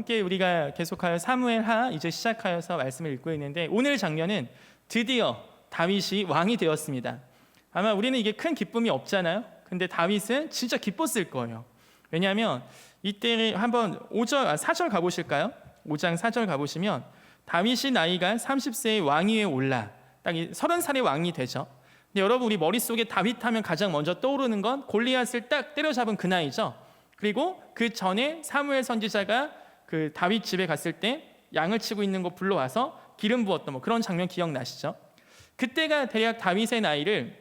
함께 우리가 계속하여 사무엘하 이제 시작하여서 말씀을 읽고 있는데, 오늘 장면은 드디어 다윗이 왕이 되었습니다. 아마 우리는 이게 큰 기쁨이 없잖아요. 근데 다윗은 진짜 기뻤을 거예요. 왜냐하면 이때 한번 4절 가보실까요? 5장 4절 가보시면 다윗이 나이가 30세의 왕위에 올라 딱 30살의 왕이 되죠. 근데 여러분, 우리 머릿속에 다윗 하면 가장 먼저 떠오르는 건 골리앗을 딱 때려잡은 그 나이죠. 그리고 그 전에 사무엘 선지자가 그 다윗 집에 갔을 때 양을 치고 있는 거 불러와서 기름 부었던 그런 장면 기억나시죠? 그때가 대략 다윗의 나이를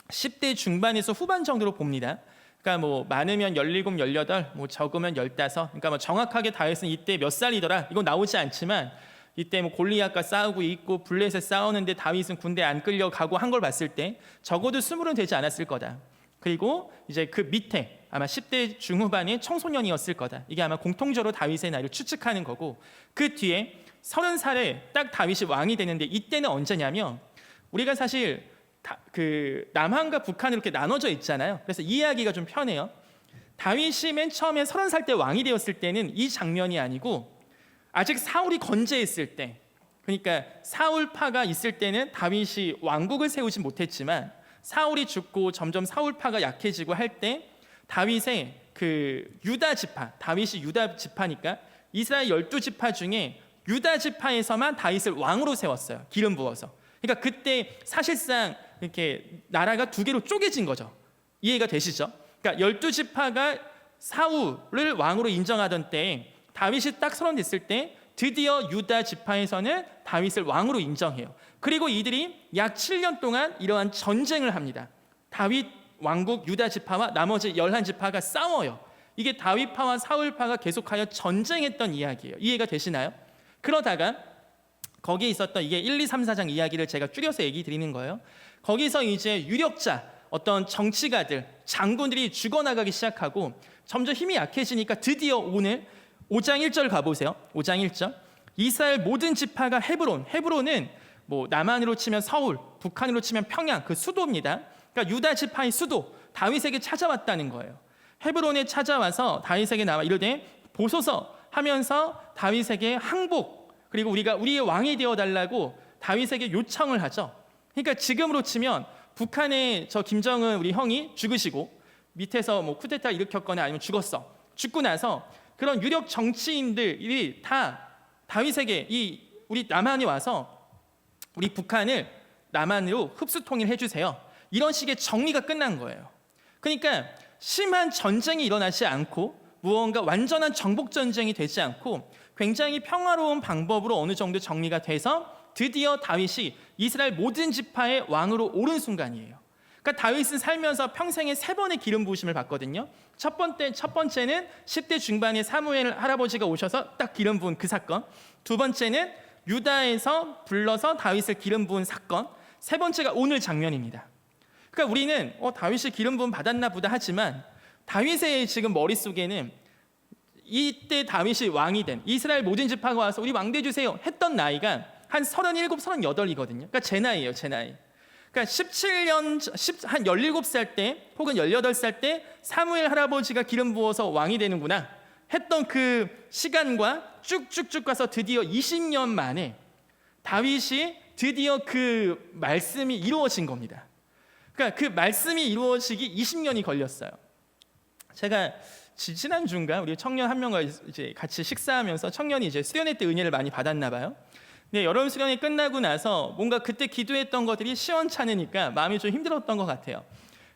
10대 중반에서 후반 정도로 봅니다. 그러니까 많으면 17, 18, 적으면 15. 그러니까 정확하게 다윗은 이때 몇 살이더라 이거 나오지 않지만, 이때 골리앗과 싸우고 있고 블레셋 싸우는데 다윗은 군대 안 끌려가고 한 걸 봤을 때 적어도 20은 되지 않았을 거다. 그리고 이제 그 밑에 아마 10대 중후반의 청소년이었을 거다. 이게 아마 공통적으로 다윗의 나이를 추측하는 거고, 그 뒤에 30살에 딱 다윗이 왕이 되는데, 이때는 언제냐면 우리가 사실 그 남한과 북한으로 이렇게 나눠져 있잖아요. 그래서 이해하기가 좀 편해요. 다윗이 맨 처음에 30살 때 왕이 되었을 때는 이 장면이 아니고 아직 사울이 건재했을 때, 그러니까 사울파가 있을 때는 다윗이 왕국을 세우지 못했지만 사울이 죽고 점점 사울파가 약해지고 할 때 다윗의 그 유다 지파, 다윗이 유다 지파니까 이스라엘 12지파 중에 유다 지파에서만 다윗을 왕으로 세웠어요. 기름 부어서. 그러니까 그때 사실상 이렇게 나라가 두 개로 쪼개진 거죠. 이해가 되시죠? 그러니까 12지파가 사울을 왕으로 인정하던 때에 다윗이 딱 선언됐을 때 드디어 유다 지파에서는 다윗을 왕으로 인정해요. 그리고 이들이 약 7년 동안 이러한 전쟁을 합니다. 다윗 왕국 유다 지파와 나머지 11지파가 싸워요. 이게 다윗파와 사울파가 계속하여 전쟁했던 이야기예요. 이해가 되시나요? 그러다가 거기에 있었던 이게 1, 2, 3, 4장 이야기를 제가 줄여서 얘기 드리는 거예요. 거기서 이제 유력자, 어떤 정치가들, 장군들이 죽어나가기 시작하고 점점 힘이 약해지니까 드디어 오늘 5장 1절 가보세요. 5장 1절. 이스라엘 모든 지파가 헤브론은 남한으로 치면 서울, 북한으로 치면 평양, 그 수도입니다. 그러니까 유다 지파의 수도 다윗에게 찾아왔다는 거예요. 헤브론에 찾아와서 다윗에게 나와 이르되 보소서 하면서 다윗에게 항복, 그리고 우리의 왕이 되어달라고 다윗에게 요청을 하죠. 그러니까 지금으로 치면 북한의 저 김정은 우리 형이 죽으시고 밑에서 쿠데타 일으켰거나 아니면 죽고 나서 그런 유력 정치인들이 다 다윗에게 우리 남한이 와서 우리 북한을 남한으로 흡수 통일해 주세요. 이런 식의 정리가 끝난 거예요. 그러니까 심한 전쟁이 일어나지 않고 무언가 완전한 정복 전쟁이 되지 않고 굉장히 평화로운 방법으로 어느 정도 정리가 돼서 드디어 다윗이 이스라엘 모든 지파의 왕으로 오른 순간이에요. 그러니까 다윗은 살면서 평생에 3번의 기름 부으심을 받거든요. 첫 번째는 10대 중반에 사무엘 할아버지가 오셔서 딱 기름 부은 그 사건. 두 번째는 유다에서 불러서 다윗을 기름 부은 사건. 세 번째가 오늘 장면입니다. 그러니까 우리는 다윗이 기름 부음 받았나 보다 하지만 다윗의 지금 머릿속에는 이때 다윗이 왕이 된 이스라엘 모든 지파가 와서 우리 왕 돼주세요 했던 나이가 한 37, 38이거든요. 그러니까 제 나이예요, 제 나이. 그러니까 17년, 한 17살 때 혹은 18살 때 사무엘 할아버지가 기름 부어서 왕이 되는구나 했던 그 시간과 쭉쭉쭉 가서 드디어 20년 만에 다윗이 드디어 그 말씀이 이루어진 겁니다. 그러니까 그 말씀이 이루어지기 20년이 걸렸어요. 제가 지난주인가 우리 청년 한 명과 이제 같이 식사하면서 청년이 이제 수련회 때 은혜를 많이 받았나 봐요. 근데 여름 수련회 끝나고 나서 뭔가 그때 기도했던 것들이 시원찮으니까 마음이 좀 힘들었던 것 같아요.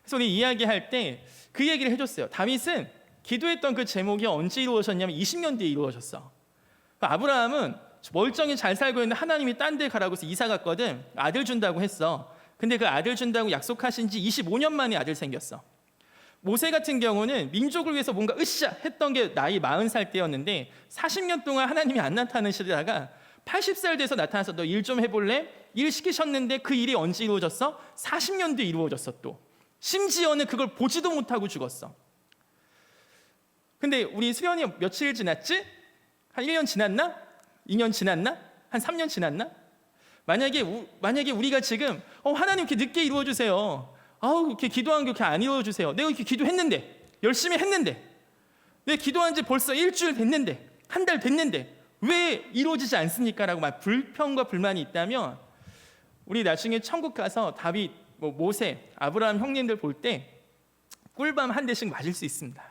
그래서 우리 이야기할 때 그 얘기를 해줬어요. 다윗은 기도했던 그 제목이 언제 이루어졌냐면 20년 뒤에 이루어졌어. 아브라함은 멀쩡히 잘 살고 있는데 하나님이 딴 데 가라고 해서 이사 갔거든. 아들 준다고 했어. 근데 그 아들 준다고 약속하신 지 25년 만에 아들 생겼어. 모세 같은 경우는 민족을 위해서 뭔가 으쌰 했던 게 나이 40살 때였는데 40년 동안 하나님이 안 나타나시다가 80살 돼서 나타나서 너 일 좀 해볼래? 일 시키셨는데 그 일이 언제 이루어졌어? 40년 뒤에 이루어졌어. 또 심지어는 그걸 보지도 못하고 죽었어. 근데 우리 수련이 며칠 지났지? 한 1년 지났나? 2년 지났나? 한 3년 지났나? 만약에 우리가 지금 하나님 이렇게 늦게 이루어주세요. 이렇게 기도한 게 이렇게 안 이루어주세요. 내가 이렇게 기도했는데, 열심히 했는데, 내가 기도한 지 벌써 일주일 됐는데 한 달 됐는데 왜 이루어지지 않습니까? 라고 막 불평과 불만이 있다면 우리 나중에 천국 가서 다윗, 모세, 아브라함 형님들 볼 때 꿀밤 한 대씩 맞을 수 있습니다.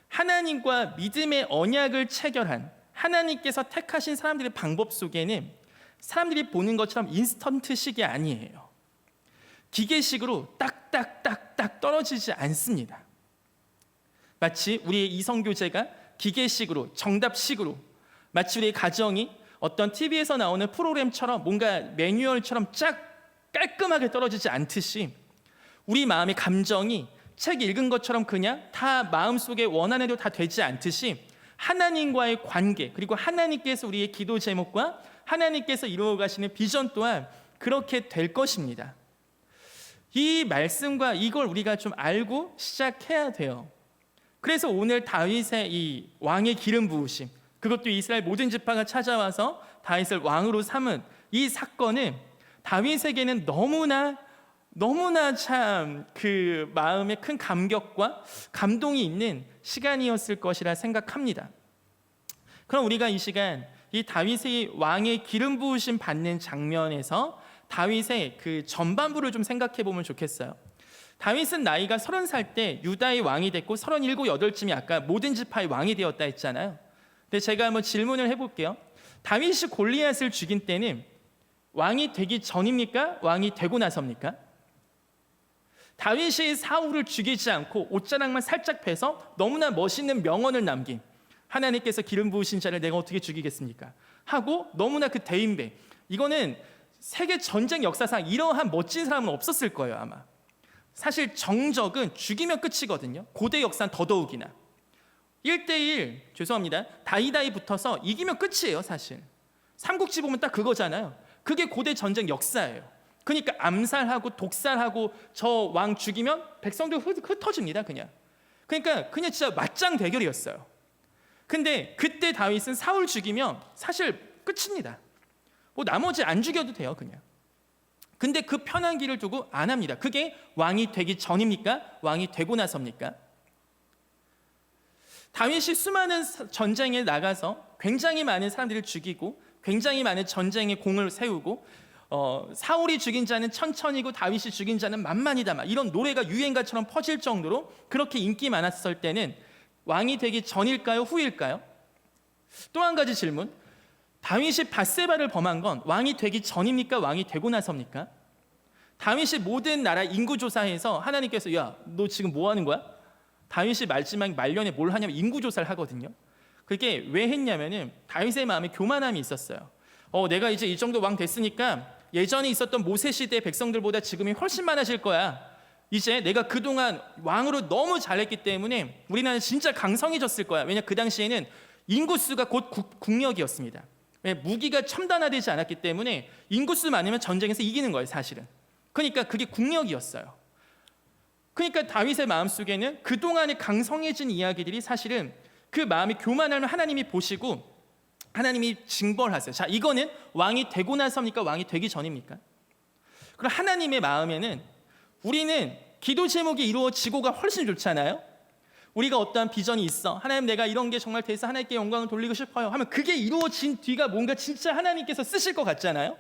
하나님과 믿음의 언약을 체결한 하나님께서 택하신 사람들의 방법 속에는 사람들이 보는 것처럼 인스턴트식이 아니에요. 기계식으로 딱딱딱딱 떨어지지 않습니다. 마치 우리의 이성교제가 기계식으로 정답식으로 마치 우리의 가정이 어떤 TV에서 나오는 프로그램처럼 뭔가 매뉴얼처럼 쫙 깔끔하게 떨어지지 않듯이 우리 마음의 감정이 책 읽은 것처럼 그냥 다 마음속에 원하는 대로 다 되지 않듯이 하나님과의 관계 그리고 하나님께서 우리의 기도 제목과 하나님께서 이루어 가시는 비전 또한 그렇게 될 것입니다. 이 말씀과 이걸 우리가 좀 알고 시작해야 돼요. 그래서 오늘 다윗의 이 왕의 기름 부으심, 그것도 이스라엘 모든 지파가 찾아와서 다윗을 왕으로 삼은 이 사건은 다윗에게는 너무나 참 그 마음에 큰 감격과 감동이 있는 시간이었을 것이라 생각합니다. 그럼 우리가 이 시간 이 다윗의 왕의 기름 부으심 받는 장면에서 다윗의 그 전반부를 좀 생각해 보면 좋겠어요. 다윗은 나이가 30살 때 유다의 왕이 됐고 37, 8쯤이 아까 모든 지파의 왕이 되었다 했잖아요. 근데 제가 한번 질문을 해볼게요. 다윗이 골리앗을 죽인 때는 왕이 되기 전입니까? 왕이 되고 나서입니까? 다윗이 사울을 죽이지 않고 옷자락만 살짝 패서 너무나 멋있는 명언을 남긴 하나님께서 기름 부으신 자를 내가 어떻게 죽이겠습니까? 하고 너무나 그 대인배, 이거는 세계 전쟁 역사상 이러한 멋진 사람은 없었을 거예요 아마. 사실 정적은 죽이면 끝이거든요. 고대 역사는 더더욱이나 1대1 죄송합니다. 다이다이 붙어서 이기면 끝이에요 사실. 삼국지 보면 딱 그거잖아요. 그게 고대 전쟁 역사예요. 그러니까 암살하고 독살하고 저 왕 죽이면 백성들 흩어집니다 그냥. 그러니까 진짜 맞짱 대결이었어요. 근데 그때 다윗은 사울 죽이면 사실 끝입니다. 나머지 안 죽여도 돼요 그냥. 근데 그 편한 길을 두고 안 합니다. 그게 왕이 되기 전입니까? 왕이 되고 나서입니까? 다윗이 수많은 전쟁에 나가서 굉장히 많은 사람들을 죽이고 굉장히 많은 전쟁의 공을 세우고 사울이 죽인 자는 천천히고 다윗이 죽인 자는 만만이다 이런 노래가 유행가처럼 퍼질 정도로 그렇게 인기 많았을 때는 왕이 되기 전일까요? 후일까요? 또 한 가지 질문, 다윗이 밧세바를 범한 건 왕이 되기 전입니까? 왕이 되고 나서입니까? 다윗이 모든 나라 인구조사에서 하나님께서 야, 너 지금 뭐 하는 거야? 다윗이 마지막 말년에 뭘 하냐면 인구조사를 하거든요. 그게 왜 했냐면은 다윗의 마음에 교만함이 있었어요. 내가 이제 이 정도 왕 됐으니까 예전에 있었던 모세 시대 백성들보다 지금이 훨씬 많아질 거야. 이제 내가 그동안 왕으로 너무 잘했기 때문에 우리나라는 진짜 강성해졌을 거야. 왜냐 그 당시에는 인구수가 곧 국력이었습니다. 무기가 첨단화되지 않았기 때문에 인구수 많으면 전쟁에서 이기는 거예요 사실은. 그러니까 그게 국력이었어요. 그러니까 다윗의 마음속에는 그동안의 강성해진 이야기들이 사실은 그 마음의 교만함을 하나님이 보시고 하나님이 징벌하세요. 자, 이거는 왕이 되고 나서입니까? 왕이 되기 전입니까? 그럼 하나님의 마음에는 우리는 기도 제목이 이루어지고가 훨씬 좋잖아요. 우리가 어떠한 비전이 있어. 하나님 내가 이런 게 정말 돼서 하나님께 영광을 돌리고 싶어요. 하면 그게 이루어진 뒤가 뭔가 진짜 하나님께서 쓰실 것 같잖아요.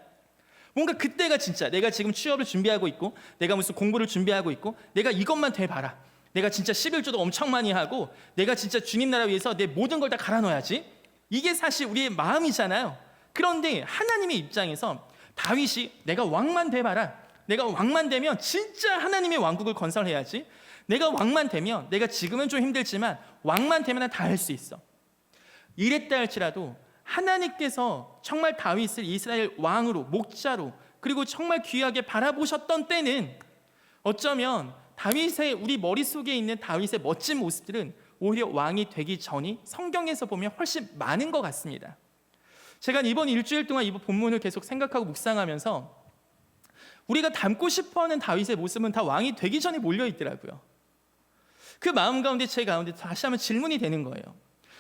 뭔가 그때가 진짜 내가 지금 취업을 준비하고 있고 내가 무슨 공부를 준비하고 있고 내가 이것만 돼봐라. 내가 진짜 11조도 엄청 많이 하고 내가 진짜 주님 나라 위해서 내 모든 걸 다 갈아 넣어야지. 이게 사실 우리의 마음이잖아요. 그런데 하나님의 입장에서 다윗이 내가 왕만 돼봐라. 내가 왕만 되면 진짜 하나님의 왕국을 건설해야지. 내가 왕만 되면 내가 지금은 좀 힘들지만 왕만 되면 다 할 수 있어. 이랬다 할지라도 하나님께서 정말 다윗을 이스라엘 왕으로 목자로 그리고 정말 귀하게 바라보셨던 때는 어쩌면 다윗의 우리 머릿속에 있는 다윗의 멋진 모습들은 오히려 왕이 되기 전이 성경에서 보면 훨씬 많은 것 같습니다. 제가 이번 일주일 동안 이 본문을 계속 생각하고 묵상하면서 우리가 닮고 싶어하는 다윗의 모습은 다 왕이 되기 전에 몰려있더라고요. 그 마음 가운데 제 가운데 다시 한번 질문이 되는 거예요.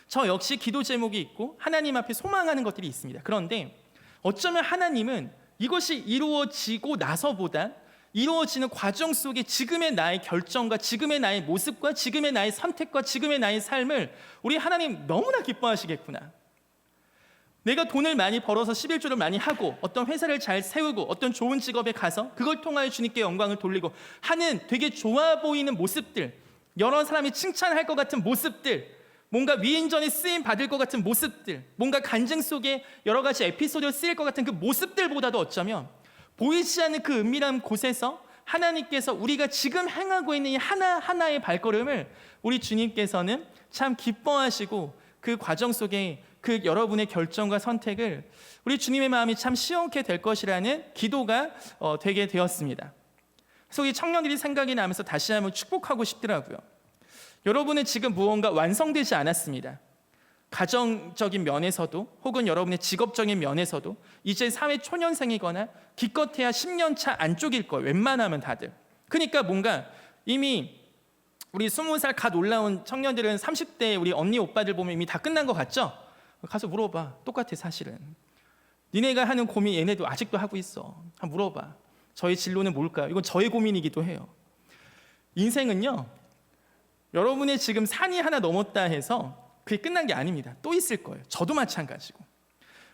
저 역시 기도 제목이 있고 하나님 앞에 소망하는 것들이 있습니다. 그런데 어쩌면 하나님은 이것이 이루어지고 나서보다 이루어지는 과정 속에 지금의 나의 결정과 지금의 나의 모습과 지금의 나의 선택과 지금의 나의 삶을 우리 하나님 너무나 기뻐하시겠구나. 내가 돈을 많이 벌어서 11조를 많이 하고 어떤 회사를 잘 세우고 어떤 좋은 직업에 가서 그걸 통하여 주님께 영광을 돌리고 하는 되게 좋아 보이는 모습들, 여러 사람이 칭찬할 것 같은 모습들, 뭔가 위인전에 쓰임 받을 것 같은 모습들, 뭔가 간증 속에 여러 가지 에피소드를 쓰일 것 같은 그 모습들보다도 어쩌면 보이지 않는 그 은밀한 곳에서 하나님께서 우리가 지금 행하고 있는 이 하나하나의 발걸음을 우리 주님께서는 참 기뻐하시고 그 과정 속에 그 여러분의 결정과 선택을 우리 주님의 마음이 참 시원케 될 것이라는 기도가 되게 되었습니다. 그래서 이 청년들이 생각이 나면서 다시 한번 축복하고 싶더라고요. 여러분은 지금 무언가 완성되지 않았습니다. 가정적인 면에서도 혹은 여러분의 직업적인 면에서도 이제 사회 초년생이거나 기껏해야 10년 차 안쪽일 거예요. 웬만하면 다들. 그러니까 뭔가 이미 우리 20살 갓 올라온 청년들은 30대 우리 언니 오빠들 보면 이미 다 끝난 것 같죠? 가서 물어봐. 똑같아 사실은. 니네가 하는 고민 얘네도 아직도 하고 있어. 한번 물어봐. 저의 진로는 뭘까요? 이건 저의 고민이기도 해요. 인생은요, 여러분의 지금 산이 하나 넘었다 해서 그게 끝난 게 아닙니다. 또 있을 거예요. 저도 마찬가지고.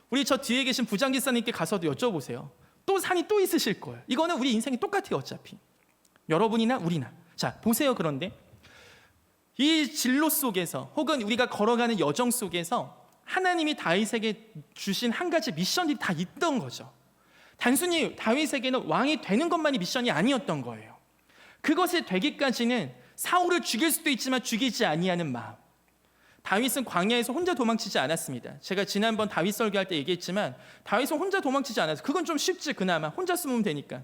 우리 저 뒤에 계신 부장기사님께 가서도 여쭤보세요. 또 산이 또 있으실 거예요. 이거는 우리 인생이 똑같아요. 어차피 여러분이나 우리나. 자 보세요. 그런데 이 진로 속에서 혹은 우리가 걸어가는 여정 속에서 하나님이 다윗에게 주신 한 가지 미션이 다 있던 거죠. 단순히 다윗에게는 왕이 되는 것만이 미션이 아니었던 거예요. 그것이 되기까지는 사울을 죽일 수도 있지만 죽이지 아니하는 마음. 다윗은 광야에서 혼자 도망치지 않았습니다. 제가 지난번 다윗 설교할 때 얘기했지만 다윗은 혼자 도망치지 않았어요. 그건 좀 쉽지. 그나마 혼자 숨으면 되니까.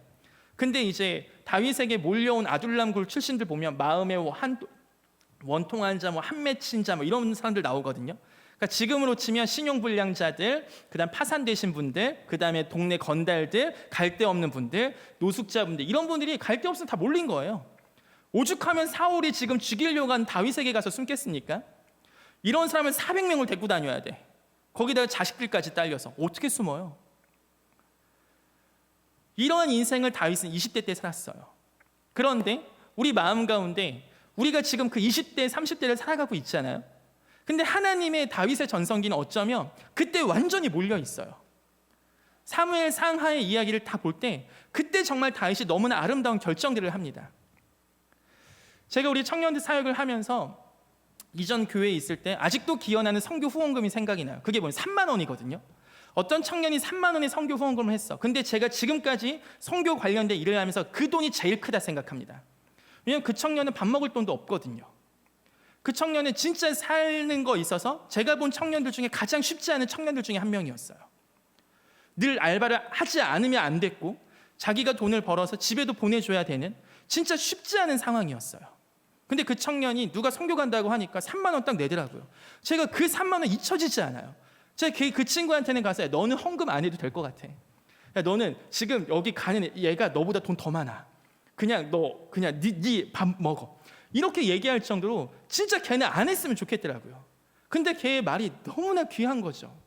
근데 이제 다윗에게 몰려온 아둘람굴 출신들 보면 마음에 원통한 자, 한 맺힌 자, 이런 사람들 나오거든요. 그러니까 지금으로 치면 신용불량자들, 그다음 파산되신 분들, 그다음에 동네 건달들, 갈데 없는 분들, 노숙자분들, 이런 분들이 갈데 없으면 다 몰린 거예요. 오죽하면 사울이 지금 죽이려고 한 다윗에게 가서 숨겠습니까? 이런 사람을 400명을 데리고 다녀야 돼. 거기다가 자식들까지 딸려서 어떻게 숨어요? 이러한 인생을 다윗은 20대 때 살았어요. 그런데 우리 마음 가운데 우리가 지금 그 20대, 30대를 살아가고 있잖아요. 근데 하나님의 다윗의 전성기는 어쩌면 그때 완전히 몰려 있어요. 사무엘 상하의 이야기를 다 볼 때 그때 정말 다윗이 너무나 아름다운 결정들을 합니다. 제가 우리 청년들 사역을 하면서 이전 교회에 있을 때 아직도 기여나는 선교 후원금이 생각이 나요. 그게 뭐냐면 3만 원이거든요. 어떤 청년이 3만 원의 선교 후원금을 했어. 근데 제가 지금까지 선교 관련된 일을 하면서 그 돈이 제일 크다 생각합니다. 왜냐하면 그 청년은 밥 먹을 돈도 없거든요. 그 청년은 진짜 사는 거 있어서 제가 본 청년들 중에 가장 쉽지 않은 청년들 중에 한 명이었어요. 늘 알바를 하지 않으면 안 됐고 자기가 돈을 벌어서 집에도 보내줘야 되는 진짜 쉽지 않은 상황이었어요. 근데 그 청년이 누가 선교 간다고 하니까 3만 원 딱 내더라고요. 제가 그 3만 원 잊혀지지 않아요. 제가 그 친구한테는 가서 너는 헌금 안 해도 될 것 같아. 야, 너는 지금 여기 가는 얘가 너보다 돈 더 많아. 그냥 네 밥 먹어. 이렇게 얘기할 정도로 진짜 걔는 안 했으면 좋겠더라고요. 근데 걔의 말이 너무나 귀한 거죠.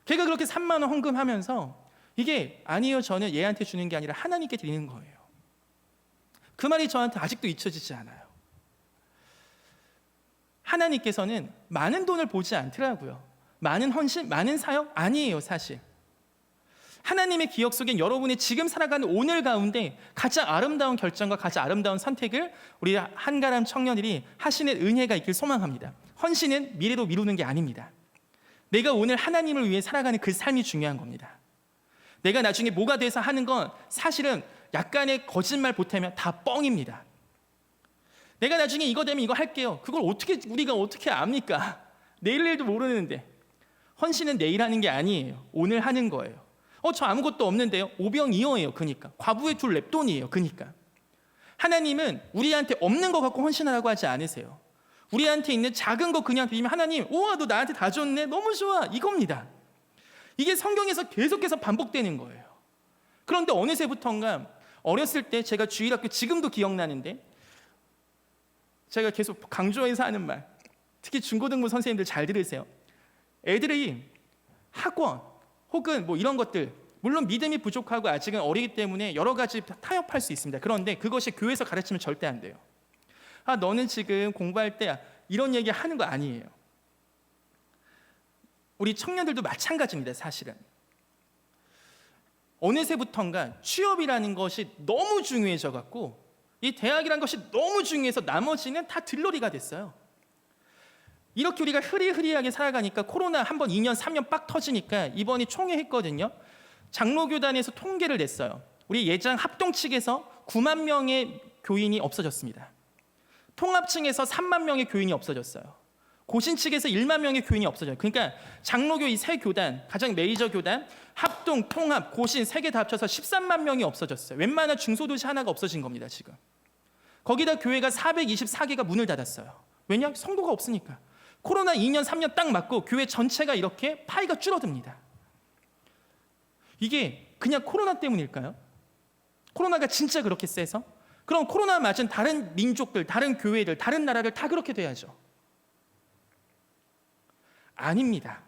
걔가 그렇게 3만 원 헌금하면서 이게 아니요, 저는 얘한테 주는 게 아니라 하나님께 드리는 거예요. 그 말이 저한테 아직도 잊혀지지 않아요. 하나님께서는 많은 돈을 보지 않더라고요. 많은 헌신, 많은 사역 아니에요, 사실. 하나님의 기억 속엔 여러분이 지금 살아가는 오늘 가운데 가장 아름다운 결정과 가장 아름다운 선택을 우리 한가람 청년들이 하시는 은혜가 있길 소망합니다. 헌신은 미래로 미루는 게 아닙니다. 내가 오늘 하나님을 위해 살아가는 그 삶이 중요한 겁니다. 내가 나중에 뭐가 돼서 하는 건 사실은 약간의 거짓말 보태면 다 뻥입니다. 내가 나중에 이거 되면 이거 할게요. 그걸 우리가 어떻게 압니까? 내일 일도 모르는데. 헌신은 내일 하는 게 아니에요. 오늘 하는 거예요. 저 아무것도 없는데요. 오병이어예요. 그러니까 과부의 둘 랩돈이에요. 그러니까 하나님은 우리한테 없는 거 갖고 헌신하라고 하지 않으세요. 우리한테 있는 작은 거 그냥 드리면 하나님, 우와 너 나한테 다 줬네, 너무 좋아, 이겁니다. 이게 성경에서 계속해서 반복되는 거예요. 그런데 어느새부턴가 어렸을 때 제가 주일학교 지금도 기억나는데 제가 계속 강조해서 하는 말, 특히 중고등부 선생님들 잘 들으세요. 애들이 학원 혹은 이런 것들 물론 믿음이 부족하고 아직은 어리기 때문에 여러 가지 타협할 수 있습니다. 그런데 그것이 교회에서 가르치면 절대 안 돼요. 너는 지금 공부할 때 이런 얘기 하는 거 아니에요. 우리 청년들도 마찬가지입니다. 사실은 어느새부턴가 취업이라는 것이 너무 중요해져 갖고 이 대학이라는 것이 너무 중요해서 나머지는 다 들러리가 됐어요. 이렇게 우리가 흐리흐리하게 살아가니까 코로나 한번 2년 3년 빡 터지니까 이번에 총회했거든요. 장로교단에서 통계를 냈어요. 우리 예장 합동 측에서 9만 명의 교인이 없어졌습니다. 통합층에서 3만 명의 교인이 없어졌어요. 고신 측에서 1만 명의 교인이 없어져요. 그러니까 장로교 이 세 교단, 가장 메이저 교단, 합동, 통합, 고신 세 개 다 합쳐서 13만 명이 없어졌어요. 웬만한 중소도시 하나가 없어진 겁니다. 지금 거기다 교회가 424개가 문을 닫았어요. 왜냐? 성도가 없으니까. 코로나 2년 3년 딱 맞고 교회 전체가 이렇게 파이가 줄어듭니다. 이게 그냥 코로나 때문일까요? 코로나가 진짜 그렇게 세서? 그럼 코로나 맞은 다른 민족들, 다른 교회들, 다른 나라들 다 그렇게 돼야죠. 아닙니다.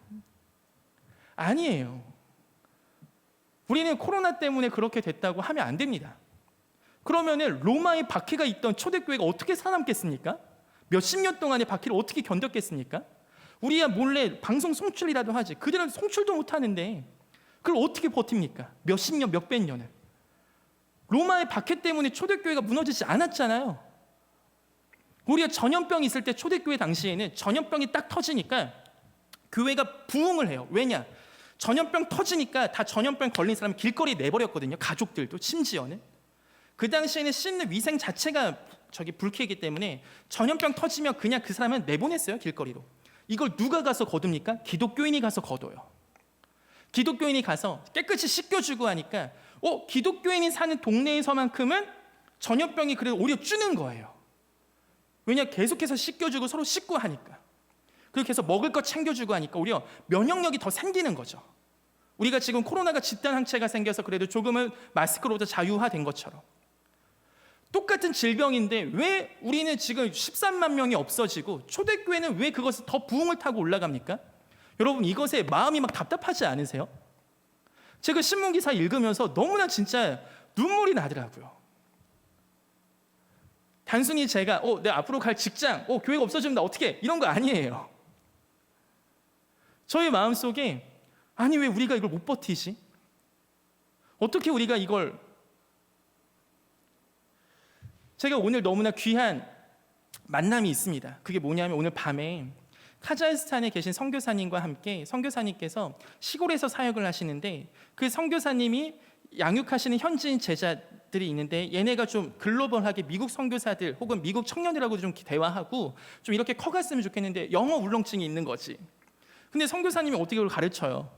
아니에요. 우리는 코로나 때문에 그렇게 됐다고 하면 안 됩니다. 그러면은 로마의 박해가 있던 초대교회가 어떻게 살아남겠습니까? 몇십 년 동안의 박해를 어떻게 견뎠겠습니까? 우리야 몰래 방송 송출이라도 하지. 그들은 송출도 못 하는데 그걸 어떻게 버팁니까? 몇십 년, 몇백 년을. 로마의 박해 때문에 초대교회가 무너지지 않았잖아요. 우리가 전염병이 있을 때 초대교회 당시에는 전염병이 딱 터지니까 교회가 부흥을 해요. 왜냐? 전염병 터지니까 다 전염병 걸린 사람 길거리에 내버렸거든요. 가족들도 심지어는. 그 당시에는 씻는 위생 자체가 불쾌이기 때문에 전염병 터지면 그냥 그 사람은 내보냈어요. 길거리로. 이걸 누가 가서 거둡니까? 기독교인이 가서 거둬요. 기독교인이 가서 깨끗이 씻겨주고 하니까 기독교인이 사는 동네에서만큼은 전염병이 그래도 오히려 주는 거예요. 왜냐? 계속해서 씻겨주고 서로 씻고 하니까. 그렇게 해서 먹을 거 챙겨주고 하니까 오히려 면역력이 더 생기는 거죠. 우리가 지금 코로나가 집단 항체가 생겨서 그래도 조금은 마스크로도 자유화된 것처럼 똑같은 질병인데 왜 우리는 지금 13만 명이 없어지고 초대교회는 왜 그것을 더 부흥을 타고 올라갑니까? 여러분 이것에 마음이 막 답답하지 않으세요? 제가 신문기사 읽으면서 너무나 진짜 눈물이 나더라고요. 단순히 제가 내가 앞으로 갈 직장 교회가 없어지면 나 어떻게 이런 거 아니에요. 저희 마음속에 아니 왜 우리가 이걸 못 버티지? 어떻게 우리가 이걸 제가 오늘 너무나 귀한 만남이 있습니다. 그게 뭐냐면 오늘 밤에 카자흐스탄에 계신 선교사님과 함께 선교사님께서 시골에서 사역을 하시는데 그 선교사님이 양육하시는 현지인 제자들이 있는데 얘네가 좀 글로벌하게 미국 선교사들 혹은 미국 청년들하고 좀 대화하고 좀 이렇게 커갔으면 좋겠는데 영어 울렁증이 있는 거지. 근데 선교사님이 어떻게 그걸 가르쳐요?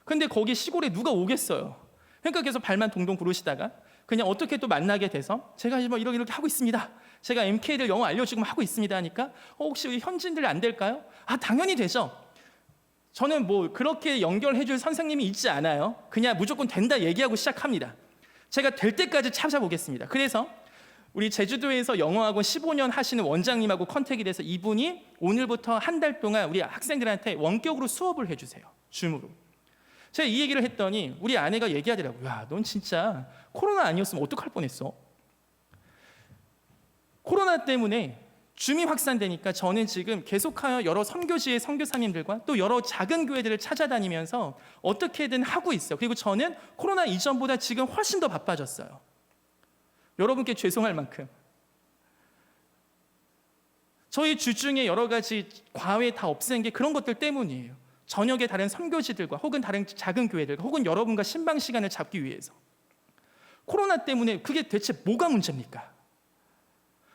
근데 거기 시골에 누가 오겠어요? 그러니까 계속 발만 동동 구르시다가 그냥 어떻게 또 만나게 돼서 제가 뭐 이렇게 하고 있습니다. 제가 MK들 영어 알려주고 하고 있습니다 하니까 혹시 우리 현지인들 안 될까요? 당연히 되죠. 저는 뭐 그렇게 연결해 줄 선생님이 있지 않아요. 그냥 무조건 된다 얘기하고 시작합니다. 제가 될 때까지 찾아보겠습니다. 그래서 우리 제주도에서 영어학원 15년 하시는 원장님하고 컨택이 돼서 이분이 오늘부터 한 달 동안 우리 학생들한테 원격으로 수업을 해주세요. 줌으로. 제가 이 얘기를 했더니 우리 아내가 얘기하더라고요. 야, 넌 진짜 코로나 아니었으면 어떡할 뻔했어? 코로나 때문에 줌이 확산되니까 저는 지금 계속하여 여러 선교지의 선교사님들과 또 여러 작은 교회들을 찾아다니면서 어떻게든 하고 있어요. 그리고 저는 코로나 이전보다 지금 훨씬 더 바빠졌어요. 여러분께 죄송할 만큼. 저희 주중에 여러 가지 과외 다 없앤 게 그런 것들 때문이에요. 저녁에 다른 선교지들과 혹은 다른 작은 교회들과 혹은 여러분과 신방 시간을 잡기 위해서. 코로나 때문에 그게 대체 뭐가 문제입니까?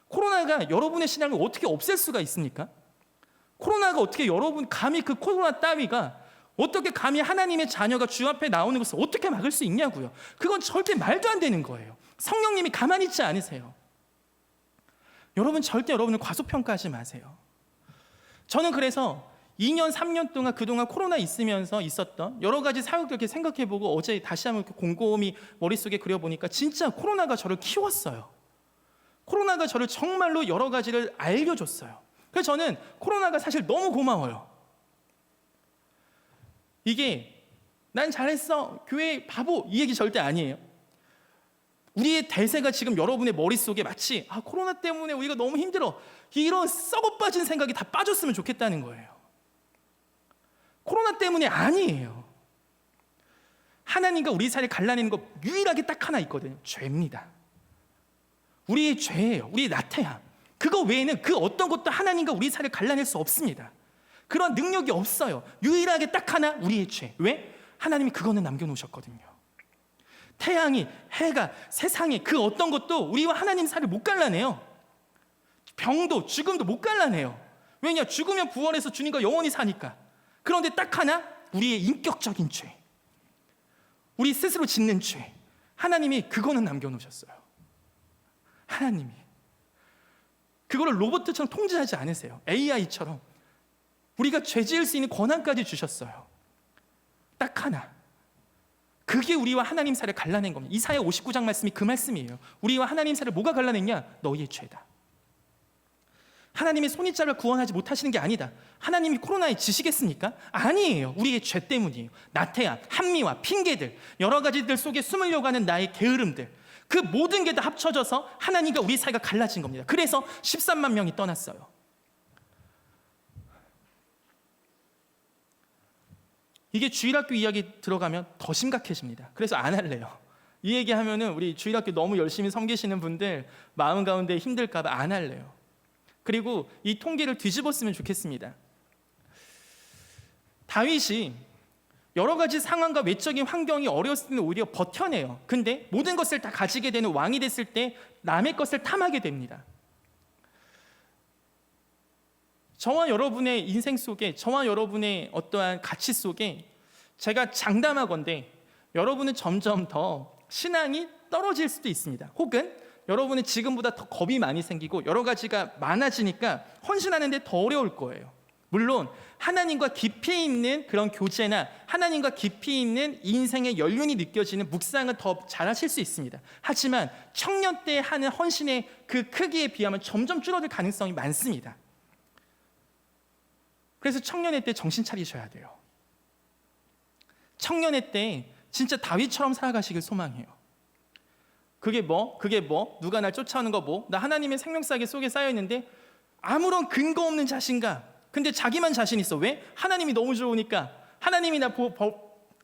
코로나가 여러분의 신앙을 어떻게 없앨 수가 있습니까? 코로나가 어떻게 여러분 감히 그 코로나 따위가 어떻게 감히 하나님의 자녀가 주 앞에 나오는 것을 어떻게 막을 수 있냐고요. 그건 절대 말도 안 되는 거예요. 성령님이 가만히 있지 않으세요. 여러분 절대 여러분을 과소평가하지 마세요. 저는 그래서 2년 3년 동안 그동안 코로나 있으면서 있었던 여러 가지 사역들 이렇게 생각해보고 어제 다시 한번 곰곰이 머릿속에 그려보니까 진짜 코로나가 저를 키웠어요. 코로나가 저를 정말로 여러 가지를 알려줬어요. 그래서 저는 코로나가 사실 너무 고마워요. 이게 난 잘했어, 교회 바보, 이 얘기 절대 아니에요. 우리의 대세가 지금 여러분의 머릿속에 마치 코로나 때문에 우리가 너무 힘들어, 이런 썩어 빠진 생각이 다 빠졌으면 좋겠다는 거예요. 코로나 때문에 아니에요. 하나님과 우리 사이를 갈라내는 거 유일하게 딱 하나 있거든요. 죄입니다. 우리의 죄예요. 우리의 나태함. 그거 외에는 그 어떤 것도 하나님과 우리 사이를 갈라낼 수 없습니다. 그런 능력이 없어요. 유일하게 딱 하나, 우리의 죄. 왜? 하나님이 그거는 남겨놓으셨거든요. 태양이, 해가, 세상에 그 어떤 것도 우리와 하나님 사이를 못 갈라내요. 병도 죽음도 못 갈라내요. 왜냐? 죽으면 부활해서 주님과 영원히 사니까. 그런데 딱 하나, 우리의 인격적인 죄, 우리 스스로 짓는 죄, 하나님이 그거는 남겨놓으셨어요. 하나님이 그거를 로봇처럼 통제하지 않으세요. AI처럼 우리가 죄 지을 수 있는 권한까지 주셨어요. 딱 하나. 그게 우리와 하나님 사이를 갈라낸 겁니다. 이사야 59장 말씀이 그 말씀이에요. 우리와 하나님 사이를 뭐가 갈라냈냐? 너희의 죄다. 하나님의 손이자를 구원하지 못하시는 게 아니다. 하나님이 코로나에 지시겠습니까? 아니에요. 우리의 죄 때문이에요. 나태함, 한미와 핑계들, 여러 가지들 속에 숨으려고 하는 나의 게으름들, 그 모든 게 다 합쳐져서 하나님과 우리 사이가 갈라진 겁니다. 그래서 13만 명이 떠났어요. 이게 주일학교 이야기 들어가면 더 심각해집니다. 그래서 안 할래요. 이 얘기하면은 우리 주일학교 너무 열심히 섬기시는 분들 마음 가운데 힘들까 봐 안 할래요. 그리고 이 통계를 뒤집었으면 좋겠습니다. 다윗이 여러 가지 상황과 외적인 환경이 어려웠을 때는 오히려 버텨내요. 근데 모든 것을 다 가지게 되는 왕이 됐을 때 남의 것을 탐하게 됩니다. 저와 여러분의 인생 속에, 저와 여러분의 어떠한 가치 속에 제가 장담하건대 여러분은 점점 더 신앙이 떨어질 수도 있습니다. 혹은 여러분은 지금보다 더 겁이 많이 생기고 여러 가지가 많아지니까 헌신하는데 더 어려울 거예요. 물론 하나님과 깊이 있는 그런 교제나 하나님과 깊이 있는 인생의 연륜이 느껴지는 묵상은 더 잘하실 수 있습니다. 하지만 청년 때 하는 헌신의 그 크기에 비하면 점점 줄어들 가능성이 많습니다. 그래서 청년의 때 정신 차리셔야 돼요. 청년의 때 진짜 다윗처럼 살아가시길 소망해요. 그게 뭐? 누가 날 쫓아오는 거 뭐? 나 하나님의 생명사계 속에 쌓여있는데 아무런 근거 없는 자신감. 근데 자기만 자신 있어. 왜? 하나님이 너무 좋으니까. 하나님이 나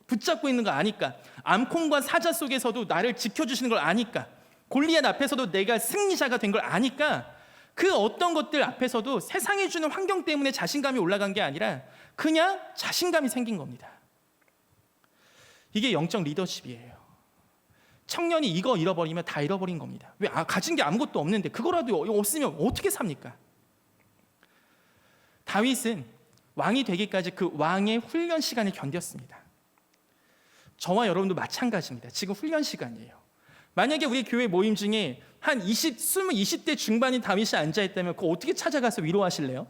붙잡고 있는 거 아니까. 암콩과 사자 속에서도 나를 지켜주시는 걸 아니까. 골리앗 앞에서도 내가 승리자가 된 걸 아니까. 그 어떤 것들 앞에서도 세상이 주는 환경 때문에 자신감이 올라간 게 아니라 그냥 자신감이 생긴 겁니다. 이게 영적 리더십이에요. 청년이 이거 잃어버리면 다 잃어버린 겁니다. 왜? 가진 게 아무것도 없는데 그거라도 없으면 어떻게 삽니까? 다윗은 왕이 되기까지 그 왕의 훈련 시간을 견뎠습니다. 저와 여러분도 마찬가지입니다. 지금 훈련 시간이에요. 만약에 우리 교회 모임 중에 한 20대 중반인 다윗이 앉아있다면 그거 어떻게 찾아가서 위로하실래요?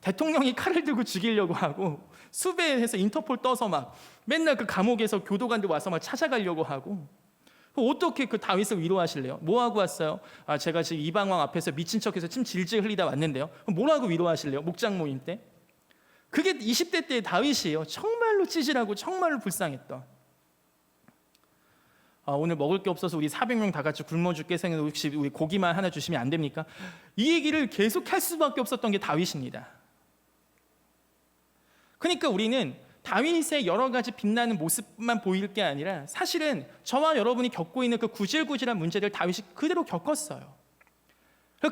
대통령이 칼을 들고 죽이려고 하고 수배해서 인터폴 떠서 막 맨날 그 감옥에서 교도관들 와서 막 찾아가려고 하고, 어떻게 그 다윗을 위로하실래요? 뭐 하고 왔어요? 제가 지금 이방왕 앞에서 미친 척해서 침 질질 흘리다 왔는데요. 뭐라고 위로하실래요? 목장 모임 때. 그게 20대 때의 다윗이에요. 정말로 찌질하고 정말로 불쌍했던. 오늘 먹을 게 없어서 우리 400명 다 같이 굶어 죽겠어요. 혹시 우리 고기만 하나 주시면 안 됩니까? 이 얘기를 계속 할 수밖에 없었던 게 다윗입니다. 그러니까 우리는 다윗의 여러 가지 빛나는 모습만 보일 게 아니라 사실은 저와 여러분이 겪고 있는 그 구질구질한 문제를 다윗이 그대로 겪었어요.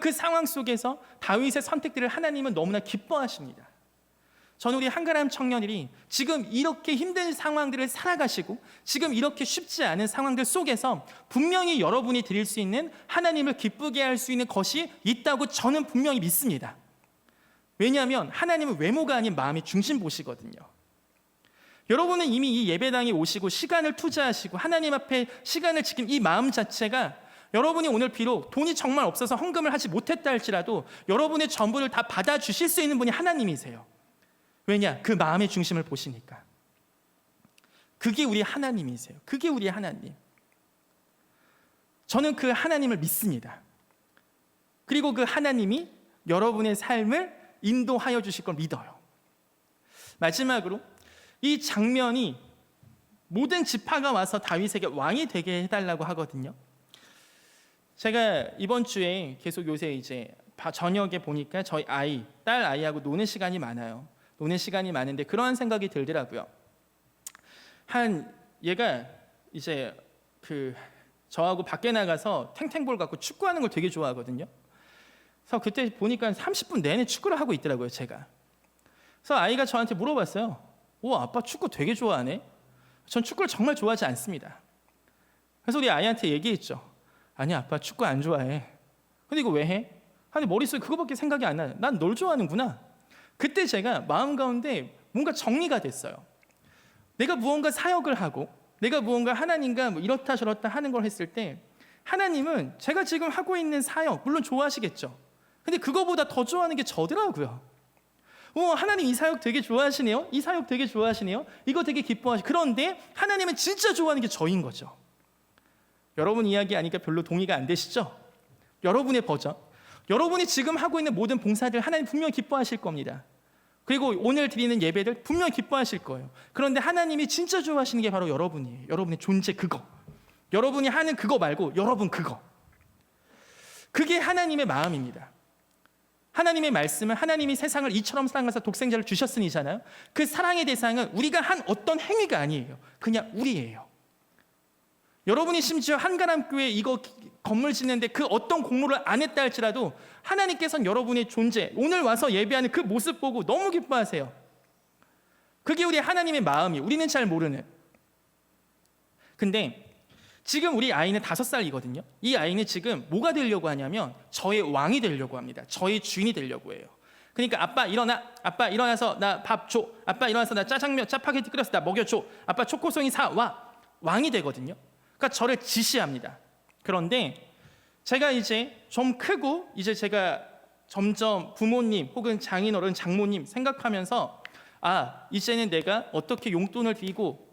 그 상황 속에서 다윗의 선택들을 하나님은 너무나 기뻐하십니다. 저는 우리 한가람 청년들이 지금 이렇게 힘든 상황들을 살아가시고 지금 이렇게 쉽지 않은 상황들 속에서 분명히 여러분이 드릴 수 있는 하나님을 기쁘게 할 수 있는 것이 있다고 저는 분명히 믿습니다. 왜냐하면 하나님은 외모가 아닌 마음의 중심 보시거든요. 여러분은 이미 이 예배당에 오시고 시간을 투자하시고 하나님 앞에 시간을 지킨 이 마음 자체가 여러분이 오늘 비록 돈이 정말 없어서 헌금을 하지 못했다 할지라도 여러분의 전부를 다 받아주실 수 있는 분이 하나님이세요. 왜냐? 그 마음의 중심을 보시니까. 그게 우리 하나님이세요. 그게 우리 하나님. 저는 그 하나님을 믿습니다. 그리고 그 하나님이 여러분의 삶을 인도하여 주실 걸 믿어요. 마지막으로 이 장면이 모든 지파가 와서 다윗에게 왕이 되게 해달라고 하거든요. 제가 이번 주에 계속 요새 이제 저녁에 보니까 저희 딸 아이하고 노는 시간이 많아요. 노는 시간이 많은데 그러한 생각이 들더라고요. 얘가 이제 저하고 밖에 나가서 탱탱볼 갖고 축구하는 걸 되게 좋아하거든요. 그래서 그때 보니까 30분 내내 축구를 하고 있더라고요, 제가. 그래서 아이가 저한테 물어봤어요. 오, 아빠 축구 되게 좋아하네. 전 축구를 정말 좋아하지 않습니다. 그래서 우리 아이한테 얘기했죠. 아니, 아빠 축구 안 좋아해. 근데 이거 왜 해? 아니, 머릿속에 그거밖에 생각이 안 나요. 난 널 좋아하는구나. 그때 제가 마음 가운데 뭔가 정리가 됐어요. 내가 무언가 사역을 하고 내가 무언가 하나님과 뭐 이렇다 저렇다 하는 걸 했을 때 하나님은 제가 지금 하고 있는 사역 물론 좋아하시겠죠. 근데 그거보다 더 좋아하는 게 저더라고요. 하나님 이 사역 되게 좋아하시네요. 이 사역 되게 좋아하시네요. 이거 되게 기뻐하시고. 그런데 하나님은 진짜 좋아하는 게 저인 거죠. 여러분 이야기 아니까 별로 동의가 안 되시죠? 여러분의 버전, 여러분이 지금 하고 있는 모든 봉사들 하나님 분명히 기뻐하실 겁니다. 그리고 오늘 드리는 예배들 분명히 기뻐하실 거예요. 그런데 하나님이 진짜 좋아하시는 게 바로 여러분이에요. 여러분의 존재 그거. 여러분이 하는 그거 말고 여러분 그거. 그게 하나님의 마음입니다. 하나님의 말씀은 하나님이 세상을 이처럼 사랑하사 독생자를 주셨으니잖아요. 그 사랑의 대상은 우리가 한 어떤 행위가 아니에요. 그냥 우리예요. 여러분이 심지어 한가람교회 이거 건물 짓는데 그 어떤 공로를 안 했다 할지라도 하나님께서는 여러분의 존재, 오늘 와서 예배하는 그 모습 보고 너무 기뻐하세요. 그게 우리 하나님의 마음이에요. 우리는 잘 모르는. 근데 지금 우리 아이는 5살이거든요. 이 아이는 지금 뭐가 되려고 하냐면 저의 왕이 되려고 합니다. 저의 주인이 되려고 해요. 그러니까 아빠 일어나, 아빠 일어나서 나 밥 줘, 아빠 일어나서 나 짜장면 짜파게티 끓여서 나 먹여줘, 아빠 초코송이 사와. 왕이 되거든요. 그러니까 저를 지시합니다. 그런데 제가 이제 좀 크고 이제 제가 점점 부모님 혹은 장인어른 장모님 생각하면서 이제는 내가 어떻게 용돈을 드리고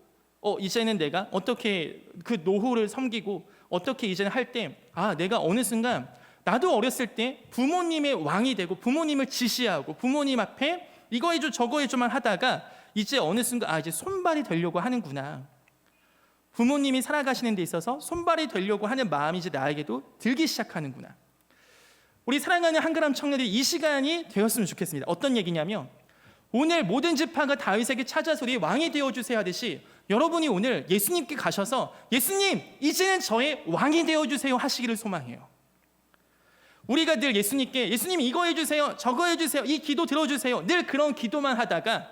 이제는 내가 어떻게 그 노후를 섬기고 어떻게 이제는 할 때 내가 어느 순간 나도 어렸을 때 부모님의 왕이 되고 부모님을 지시하고 부모님 앞에 이거 해줘 저거 해줘만 하다가 이제 어느 순간 이제 손발이 되려고 하는구나. 부모님이 살아가시는 데 있어서 손발이 되려고 하는 마음이 이제 나에게도 들기 시작하는구나. 우리 사랑하는 한가람 청년들이 이 시간이 되었으면 좋겠습니다. 어떤 얘기냐면 오늘 모든 지파가 다윗에게 찾아서 우리 왕이 되어주세요 하듯이 여러분이 오늘 예수님께 가셔서 예수님 이제는 저의 왕이 되어주세요 하시기를 소망해요. 우리가 늘 예수님께 예수님 이거 해주세요 저거 해주세요 이 기도 들어주세요 늘 그런 기도만 하다가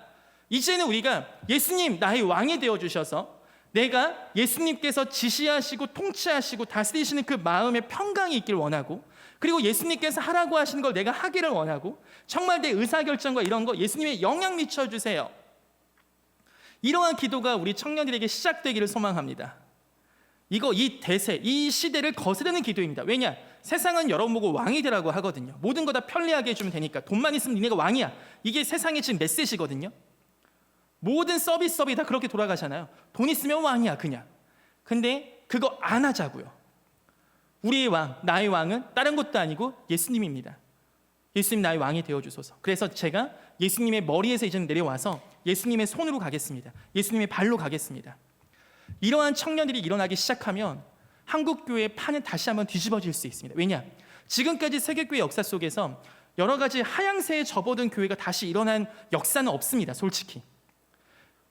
이제는 우리가 예수님 나의 왕이 되어주셔서 내가 예수님께서 지시하시고 통치하시고 다스리시는 그 마음의 평강이 있길 원하고 그리고 예수님께서 하라고 하시는 걸 내가 하기를 원하고 정말 내 의사결정과 이런 거 예수님의 영향 미쳐주세요. 이러한 기도가 우리 청년들에게 시작되기를 소망합니다. 이 대세, 이 시대를 거스르는 기도입니다. 왜냐? 세상은 여러분 보고 왕이 되라고 하거든요. 모든 거 다 편리하게 해주면 되니까 돈만 있으면 니네가 왕이야. 이게 세상의 지금 메시지거든요. 모든 서비스업이 다 그렇게 돌아가잖아요. 돈 있으면 왕이야 그냥. 근데 그거 안 하자고요. 우리의 왕, 나의 왕은 다른 것도 아니고 예수님입니다. 예수님 나의 왕이 되어주소서. 그래서 제가 예수님의 머리에서 이제는 내려와서 예수님의 손으로 가겠습니다. 예수님의 발로 가겠습니다. 이러한 청년들이 일어나기 시작하면 한국교회의 판은 다시 한번 뒤집어질 수 있습니다. 왜냐? 지금까지 세계교회 역사 속에서 여러 가지 하향세에 접어든 교회가 다시 일어난 역사는 없습니다. 솔직히.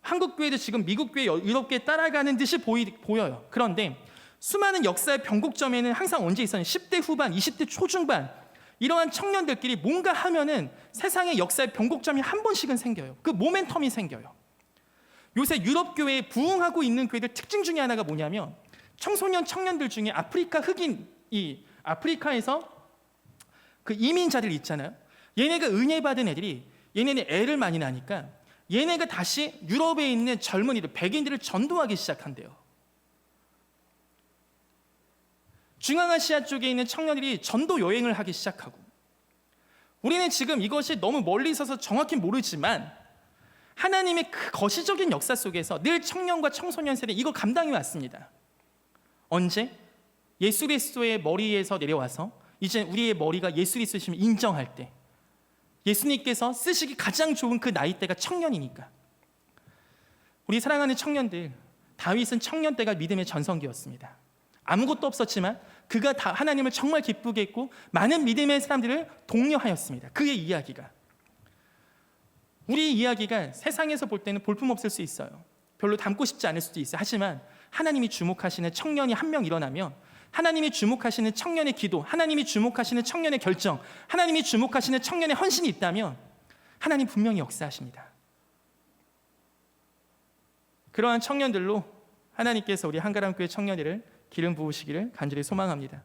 한국교회도 지금 미국교회, 유럽교회 따라가는 듯이 보여요. 그런데 수많은 역사의 변곡점에는 항상 언제 있었냐면 10대 후반, 20대 초중반 이러한 청년들끼리 뭔가 하면은 세상의 역사의 변곡점이 한 번씩은 생겨요. 그 모멘텀이 생겨요. 요새 유럽교회에 부흥하고 있는 교회들 특징 중에 하나가 뭐냐면 청년들 중에 아프리카 흑인이 아프리카에서 그 이민자들 있잖아요. 얘네가 은혜 받은 애들이 얘네는 애를 많이 낳으니까 얘네가 다시 유럽에 있는 젊은이들, 백인들을 전도하기 시작한대요. 중앙아시아 쪽에 있는 청년들이 전도 여행을 하기 시작하고 우리는 지금 이것이 너무 멀리 있어서 정확히 모르지만 하나님의 그 거시적인 역사 속에서 늘 청년과 청소년 세대 이거 감당해 왔습니다. 언제? 예수 그리스도의 머리에서 내려와서 이제 우리의 머리가 예수 그리스도심을 인정할 때 예수님께서 쓰시기 가장 좋은 그 나이대가 청년이니까 우리 사랑하는 청년들 다윗은 청년 때가 믿음의 전성기였습니다. 아무것도 없었지만 그가 하나님을 정말 기쁘게 했고 많은 믿음의 사람들을 독려하였습니다. 그의 이야기가. 우리 이야기가 세상에서 볼 때는 볼품없을 수 있어요. 별로 담고 싶지 않을 수도 있어요. 하지만 하나님이 주목하시는 청년이 한 명 일어나면, 하나님이 주목하시는 청년의 기도, 하나님이 주목하시는 청년의 결정, 하나님이 주목하시는 청년의 헌신이 있다면 하나님 분명히 역사하십니다. 그러한 청년들로 하나님께서 우리 한가람교회 청년들을 기름 부으시기를 간절히 소망합니다.